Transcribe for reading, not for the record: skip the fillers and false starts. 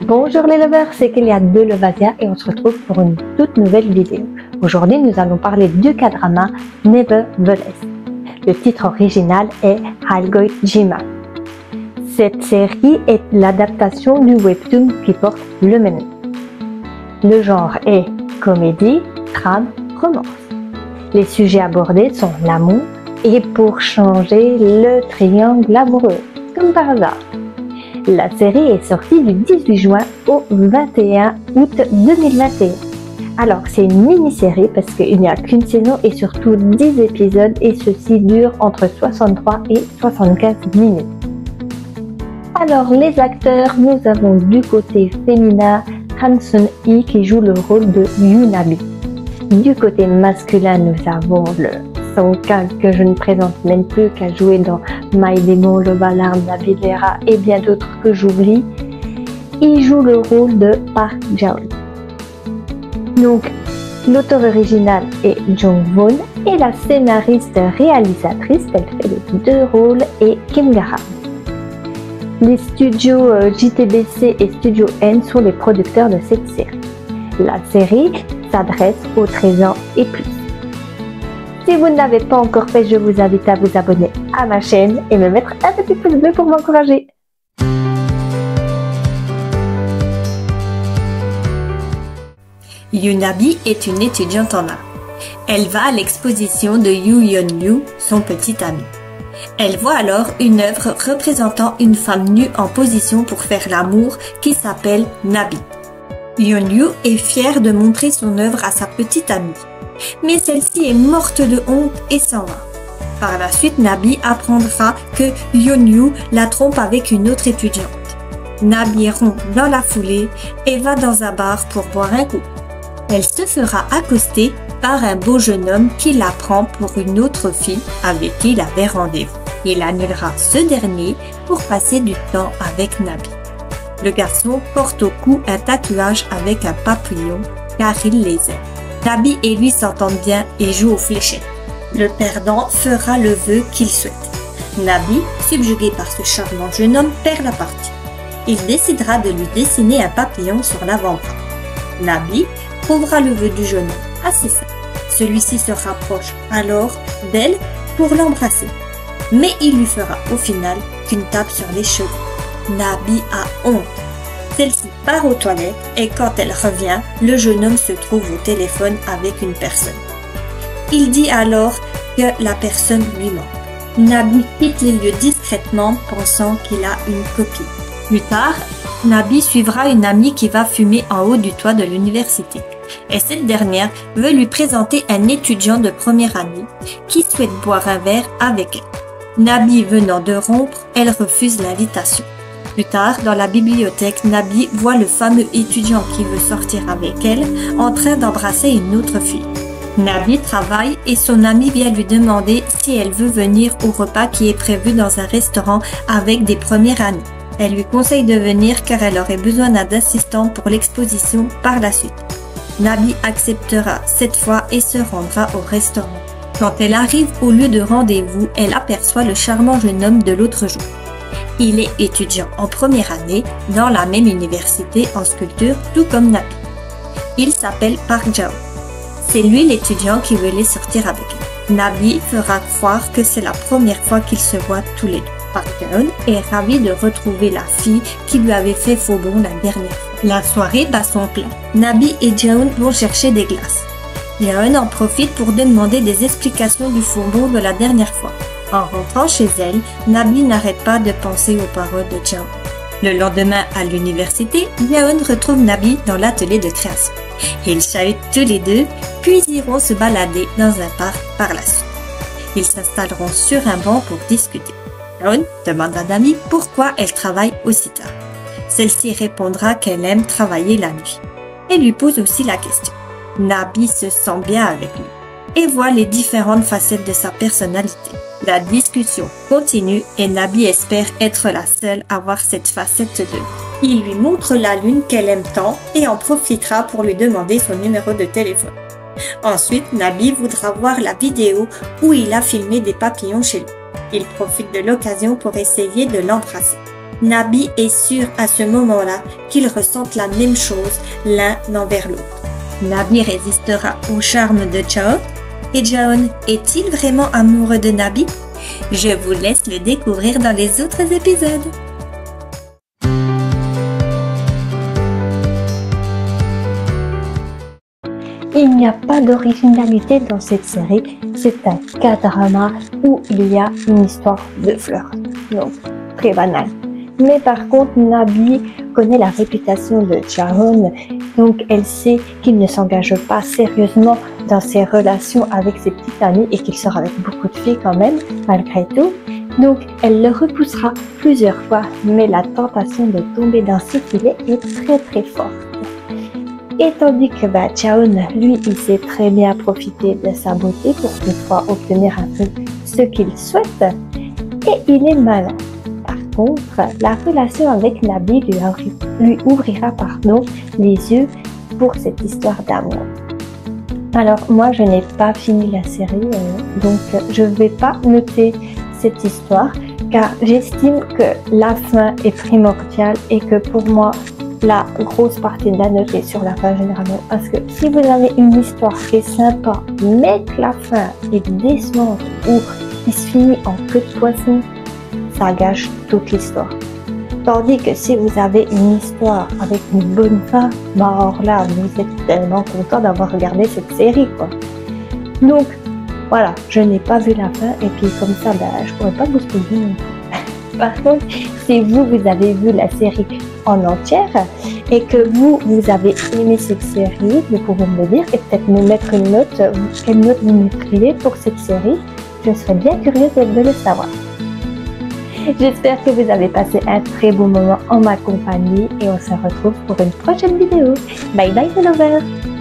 Bonjour les lovers, c'est Kélia de Lovasia et on se retrouve pour une toute nouvelle vidéo. Aujourd'hui, nous allons parler du K-drama Nevertheless. Le titre original est Halgoit Jima. Cette série est l'adaptation du webtoon qui porte le même nom. Le genre est comédie, drame, romance. Les sujets abordés sont l'amour et pour changer le triangle amoureux, comme par hasard. La série est sortie du 18 juin au 21 août 2021. Alors c'est une mini-série parce qu'il n'y a qu'une saison et surtout 10 épisodes et ceci dure entre 63 et 75 minutes. Alors les acteurs, nous avons du côté féminin Han Sun-hee qui joue le rôle de Yunabi. Du côté masculin, nous avons le Song Kang que je ne présente même plus, qui a joué dans My Demon, Le Valar, Navilera et bien d'autres que j'oublie. Il joue le rôle de Park Jae-won. Donc, l'auteur original est Jong-won et la scénariste réalisatrice, elle fait les deux rôles, est Kim Ga-han. Les studios JTBC et Studio N sont les producteurs de cette série. La série s'adresse aux 13 ans et plus. Si vous ne l'avez pas encore fait, je vous invite à vous abonner à ma chaîne et me mettre un petit pouce bleu pour m'encourager. Yunabi est une étudiante en art. Elle va à l'exposition de Yoo Yeon-ryu, son petit ami. Elle voit alors une œuvre représentant une femme nue en position pour faire l'amour qui s'appelle Nabi. Yeon-ryu est fière de montrer son œuvre à sa petite amie. Mais celle-ci est morte de honte et s'en va. Par la suite, Nabi apprendra que Yeon-ryu la trompe avec une autre étudiante. Nabi rompt dans la foulée et va dans un bar pour boire un coup. Elle se fera accoster par un beau jeune homme qui la prend pour une autre fille avec qui il avait rendez-vous. Il annulera ce dernier pour passer du temps avec Nabi. Le garçon porte au cou un tatouage avec un papillon car il les aime. Nabi et lui s'entendent bien et jouent aux fléchettes. Le perdant fera le vœu qu'il souhaite. Nabi, subjugué par ce charmant jeune homme, perd la partie. Il décidera de lui dessiner un papillon sur l'avant-bras. Nabi trouvera le vœu du jeune homme assez simple. Celui-ci se rapproche alors d'elle pour l'embrasser. Mais il lui fera au final qu'une tape sur les cheveux. Nabi a honte. Celle-ci part aux toilettes et quand elle revient, le jeune homme se trouve au téléphone avec une personne. Il dit alors que la personne lui ment. Nabi quitte les lieux discrètement pensant qu'il a une copine. Plus tard, Nabi suivra une amie qui va fumer en haut du toit de l'université. Et cette dernière veut lui présenter un étudiant de première année qui souhaite boire un verre avec elle. Nabi venant de rompre, elle refuse l'invitation. Plus tard, dans la bibliothèque, Nabi voit le fameux étudiant qui veut sortir avec elle en train d'embrasser une autre fille. Nabi travaille et son amie vient lui demander si elle veut venir au repas qui est prévu dans un restaurant avec des premières années. Elle lui conseille de venir car elle aurait besoin d'un assistant pour l'exposition par la suite. Nabi acceptera cette fois et se rendra au restaurant. Quand elle arrive au lieu de rendez-vous, elle aperçoit le charmant jeune homme de l'autre jour. Il est étudiant en première année dans la même université en sculpture, tout comme Nabi. Il s'appelle Park Jae-won. C'est lui l'étudiant qui voulait sortir avec elle. Nabi fera croire que c'est la première fois qu'ils se voient tous les deux. Park Jae-won est ravi de retrouver la fille qui lui avait fait faux bond la dernière fois. La soirée bat son plein. Nabi et Jae-won vont chercher des glaces. Jae-won en profite pour demander des explications du faux bond de la dernière fois. En rentrant chez elle, Nabi n'arrête pas de penser aux paroles de Jae-won. Le lendemain à l'université, Jae-won retrouve Nabi dans l'atelier de création. Ils chahutent tous les deux, puis iront se balader dans un parc par la suite. Ils s'installeront sur un banc pour discuter. Jae-won demande à Nabi pourquoi elle travaille aussi tard. Celle-ci répondra qu'elle aime travailler la nuit. Elle lui pose aussi la question. Nabi se sent bien avec lui et voit les différentes facettes de sa personnalité. La discussion continue et Nabi espère être la seule à voir cette facette d'eux. Il lui montre la lune qu'elle aime tant et en profitera pour lui demander son numéro de téléphone. Ensuite, Nabi voudra voir la vidéo où il a filmé des papillons chez lui. Il profite de l'occasion pour essayer de l'embrasser. Nabi est sûr à ce moment-là qu'ils ressentent la même chose l'un envers l'autre. Nabi résistera au charme de Jaon. Et Jaon est-il vraiment amoureux de Nabi? Je vous laisse le découvrir dans les autres épisodes. Il n'y a pas d'originalité dans cette série, c'est un K-drama où il y a une histoire de fleurs, donc très banal. Mais par contre, Nabi connaît la réputation de Jaon, donc elle sait qu'il ne s'engage pas sérieusement dans ses relations avec ses petites amies et qu'il sort avec beaucoup de filles quand même, malgré tout. Donc elle le repoussera plusieurs fois, mais la tentation de tomber dans ce filet est très très forte. Et tandis que Jaon, lui, il sait très bien profiter de sa beauté pour toutefois obtenir un peu ce qu'il souhaite, et il est malin. Par contre, la relation avec Nabi lui ouvrira les yeux pour cette histoire d'amour. Alors moi, je n'ai pas fini la série, donc je ne vais pas noter cette histoire, car j'estime que la fin est primordiale et que pour moi, la grosse partie de la note est sur la fin généralement, parce que si vous avez une histoire qui est sympa mais que la fin est décevante ou qui se finit en queue de poisson, ça gâche toute l'histoire. Tandis que si vous avez une histoire avec une bonne fin, alors là vous êtes tellement content d'avoir regardé cette série quoi. Donc voilà, je n'ai pas vu la fin et puis comme ça je pourrais pas vous spoiler. Par contre, si vous avez vu la série en entière et que vous avez aimé cette série, vous pouvez me le dire et peut-être me mettre une note, quelle note vous mettriez pour cette série. Je serais bien curieuse de le savoir. J'espère que vous avez passé un très beau moment en ma compagnie et on se retrouve pour une prochaine vidéo. Bye bye, followers!